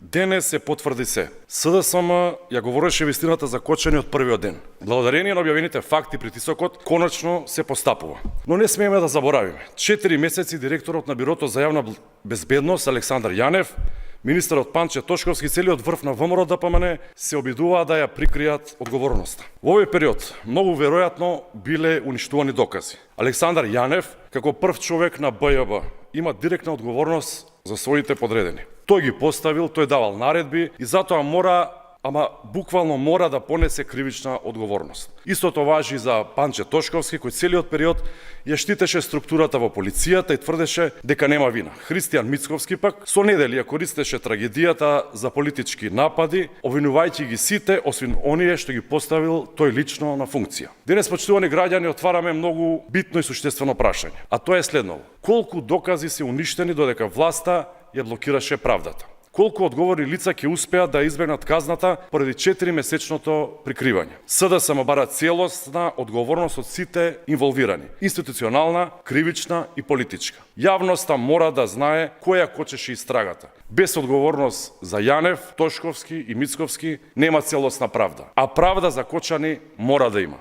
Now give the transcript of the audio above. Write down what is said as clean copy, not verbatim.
Денес се потврди се. СДСМ ја говореше вистината за Кочани од првиот ден. Благодарение на објавените факти, притисокот конечно се постапува. Но не смееме да заборавиме. 4 месеци директорот на Бирото за јавна безбедност Александар Јанев, министерот Панче Тошковски, целиот врв на ВМРО ДПМН се обидуваа да ја прикријат одговорноста. Во овој период многу веројатно биле уништувани докази. Александар Јанев, како прв човек на БЈБ, има директна одговорност за своите подредени. Тој ги поставил, тој давал наредби и затоа буквално мора да понесе кривична одговорност. Истото важи за Панче Тошковски, кој целиот период ја штитеше структурата во полицијата и тврдеше дека нема вина. Христијан Мицковски пак со недели ја користеше трагедијата за политички напади, обвинувајќи ги сите, освен оние што ги поставил тој лично на функција. Денес, почитувани граѓани, отвараме многу битно и суштествено прашање, а тоа е следново: колку докази се уништени додека власта ја блокираше правдата? Колку одговорни лица ќе успеат да избегнат казната поради 4-месечното прикривање? СДСМ бара целосна одговорност од сите инволвирани, институционална, кривична и политичка. Јавноста мора да знае која кочеше истрагата. Без одговорност за Јанев, Тошковски и Мицковски нема целосна правда, а правда за Кочани мора да има.